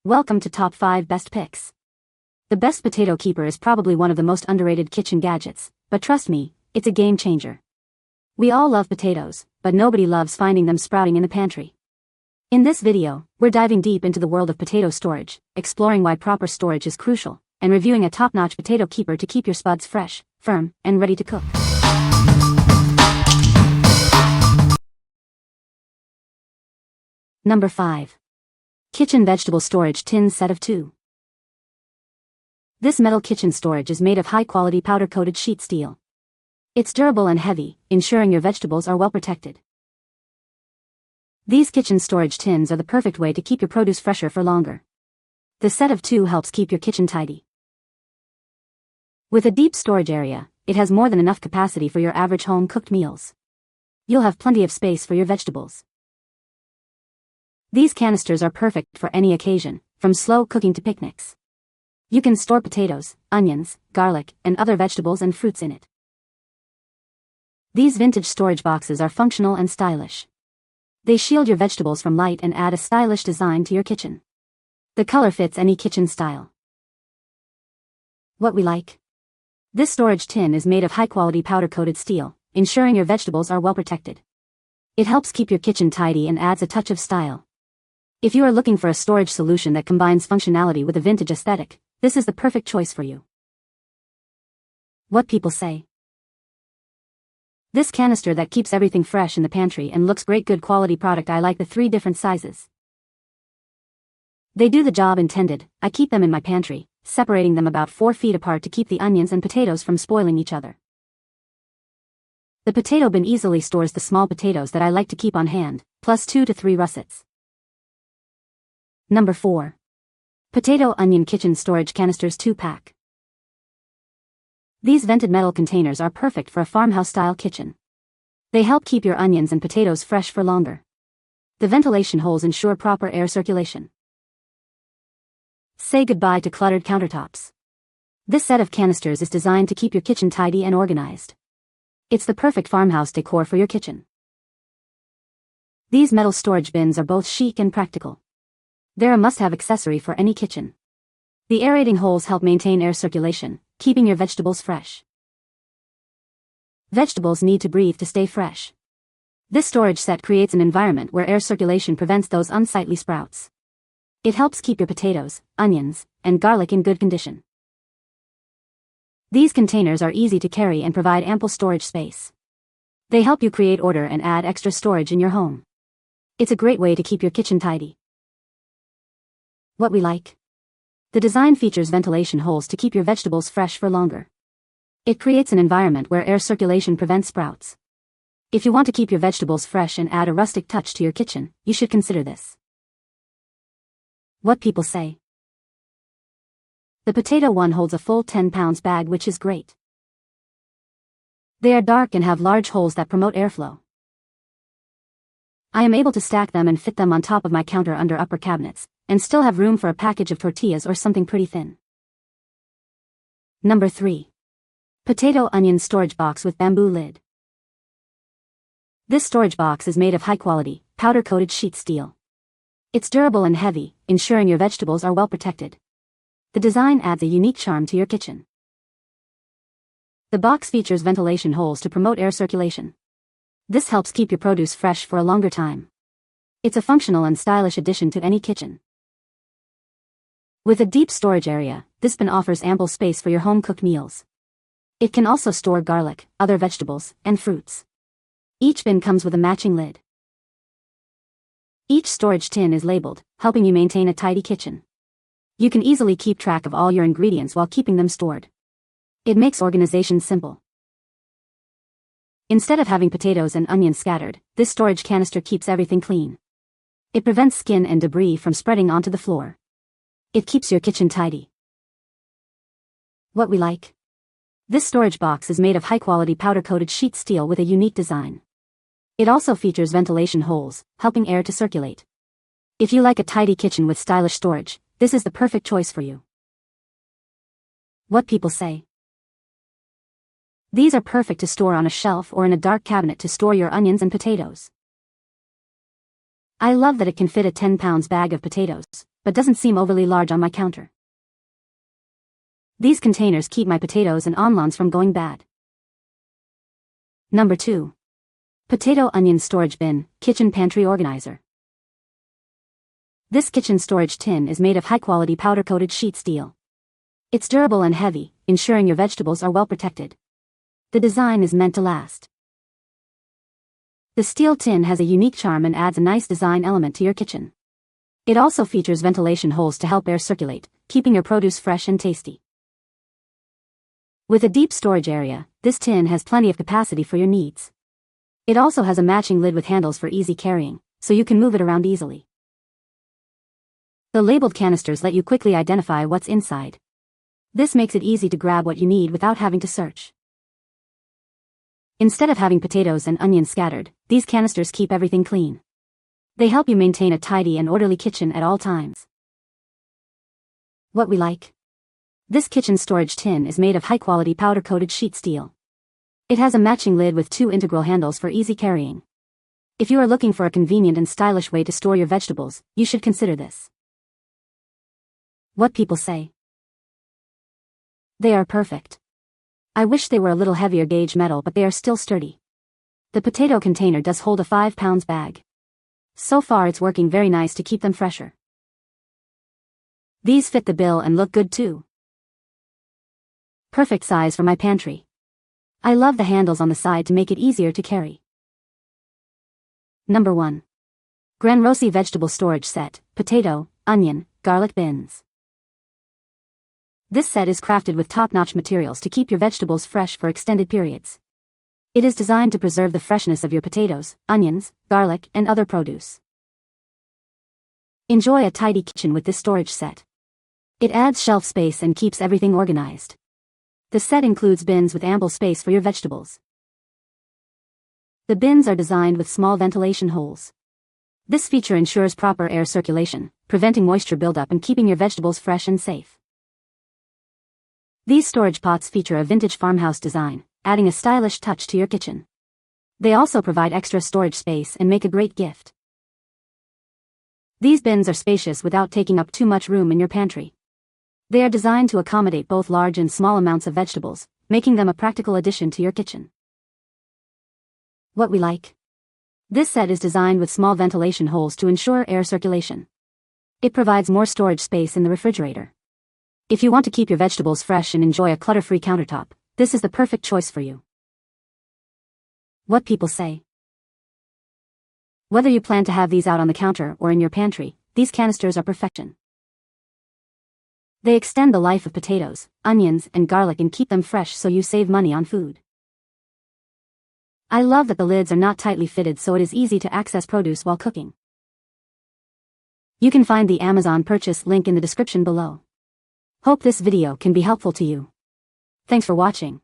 Welcome to Top 5 Best Picks. The best potato keeper is probably one of the most underrated kitchen gadgets, but trust me, it's a game changer. We all love potatoes, but nobody loves finding them sprouting in the pantry. In this video, we're diving deep into the world of potato storage, exploring why proper storage is crucial, and reviewing a top-notch potato keeper to keep your spuds fresh, firm, and ready to cook. Number 5. Kitchen Vegetable Storage Tin Set of 2. This metal kitchen storage is made of high-quality powder-coated sheet steel. It's durable and heavy, ensuring your vegetables are well protected. These kitchen storage tins are the perfect way to keep your produce fresher for longer. The set of 2 helps keep your kitchen tidy. With a deep storage area, it has more than enough capacity for your average home-cooked meals. You'll have plenty of space for your vegetables. These canisters are perfect for any occasion, from slow cooking to picnics. You can store potatoes, onions, garlic, and other vegetables and fruits in it. These vintage storage boxes are functional and stylish. They shield your vegetables from light and add a stylish design to your kitchen. The color fits any kitchen style. What we like. This storage tin is made of high-quality powder-coated steel, ensuring your vegetables are well protected. It helps keep your kitchen tidy and adds a touch of style. If you are looking for a storage solution that combines functionality with a vintage aesthetic, this is the perfect choice for you. What people say. This canister that keeps everything fresh in the pantry and looks great. Good quality product. I like the 3 different sizes. They do the job intended. I keep them in my pantry, separating them about 4 feet apart to keep the onions and potatoes from spoiling each other. The potato bin easily stores the small potatoes that I like to keep on hand, plus 2 to 3 russets. Number 4. Potato Onion Kitchen Storage Canisters 2-pack. These vented metal containers are perfect for a farmhouse-style kitchen. They help keep your onions and potatoes fresh for longer. The ventilation holes ensure proper air circulation. Say goodbye to cluttered countertops. This set of canisters is designed to keep your kitchen tidy and organized. It's the perfect farmhouse decor for your kitchen. These metal storage bins are both chic and practical. They're a must-have accessory for any kitchen. The aerating holes help maintain air circulation, keeping your vegetables fresh. Vegetables need to breathe to stay fresh. This storage set creates an environment where air circulation prevents those unsightly sprouts. It helps keep your potatoes, onions, and garlic in good condition. These containers are easy to carry and provide ample storage space. They help you create order and add extra storage in your home. It's a great way to keep your kitchen tidy. What we like. The design features ventilation holes to keep your vegetables fresh for longer. It creates an environment where air circulation prevents sprouts. If you want to keep your vegetables fresh and add a rustic touch to your kitchen, you should consider this. What people say. The potato one holds a full 10 pounds bag, which is great. They are dark and have large holes that promote airflow. I am able to stack them and fit them on top of my counter under upper cabinets, and still have room for a package of tortillas or something pretty thin. Number 3. Potato Onion Storage Box with Bamboo Lid. This storage box is made of high-quality, powder-coated sheet steel. It's durable and heavy, ensuring your vegetables are well protected. The design adds a unique charm to your kitchen. The box features ventilation holes to promote air circulation. This helps keep your produce fresh for a longer time. It's a functional and stylish addition to any kitchen. With a deep storage area, this bin offers ample space for your home-cooked meals. It can also store garlic, other vegetables, and fruits. Each bin comes with a matching lid. Each storage tin is labeled, helping you maintain a tidy kitchen. You can easily keep track of all your ingredients while keeping them stored. It makes organization simple. Instead of having potatoes and onions scattered, this storage canister keeps everything clean. It prevents skin and debris from spreading onto the floor. It keeps your kitchen tidy. What we like. This storage box is made of high-quality powder-coated sheet steel with a unique design. It also features ventilation holes, helping air to circulate. If you like a tidy kitchen with stylish storage, this is the perfect choice for you. What people say. These are perfect to store on a shelf or in a dark cabinet to store your onions and potatoes. I love that it can fit a 10 pounds bag of potatoes, but doesn't seem overly large on my counter. These containers keep my potatoes and onions from going bad. Number 2. Potato Onion Storage Bin, Kitchen Pantry Organizer. This kitchen storage tin is made of high-quality powder-coated sheet steel. It's durable and heavy, ensuring your vegetables are well protected. The design is meant to last. The steel tin has a unique charm and adds a nice design element to your kitchen. It also features ventilation holes to help air circulate, keeping your produce fresh and tasty. With a deep storage area, this tin has plenty of capacity for your needs. It also has a matching lid with handles for easy carrying, so you can move it around easily. The labeled canisters let you quickly identify what's inside. This makes it easy to grab what you need without having to search. Instead of having potatoes and onions scattered, these canisters keep everything clean. They help you maintain a tidy and orderly kitchen at all times. What we like. This kitchen storage tin is made of high-quality powder-coated sheet steel. It has a matching lid with 2 integral handles for easy carrying. If you are looking for a convenient and stylish way to store your vegetables, you should consider this. What people say. They are perfect. I wish they were a little heavier gauge metal, but they are still sturdy. The potato container does hold a 5 pounds bag. So far it's working very nice to keep them fresher. These fit the bill and look good too. Perfect size for my pantry. I love the handles on the side to make it easier to carry. Number 1. Granrosi Vegetable Storage Set, Potato, Onion, Garlic Bins. This set is crafted with top-notch materials to keep your vegetables fresh for extended periods. It is designed to preserve the freshness of your potatoes, onions, garlic, and other produce. Enjoy a tidy kitchen with this storage set. It adds shelf space and keeps everything organized. The set includes bins with ample space for your vegetables. The bins are designed with small ventilation holes. This feature ensures proper air circulation, preventing moisture buildup and keeping your vegetables fresh and safe. These storage pots feature a vintage farmhouse design, adding a stylish touch to your kitchen. They also provide extra storage space and make a great gift. These bins are spacious without taking up too much room in your pantry. They are designed to accommodate both large and small amounts of vegetables, making them a practical addition to your kitchen. What we like. This set is designed with small ventilation holes to ensure air circulation. It provides more storage space in the refrigerator. If you want to keep your vegetables fresh and enjoy a clutter-free countertop, this is the perfect choice for you. What people say. Whether you plan to have these out on the counter or in your pantry, these canisters are perfection. They extend the life of potatoes, onions, and garlic and keep them fresh so you save money on food. I love that the lids are not tightly fitted so it is easy to access produce while cooking. You can find the Amazon purchase link in the description below. Hope this video can be helpful to you. Thanks for watching.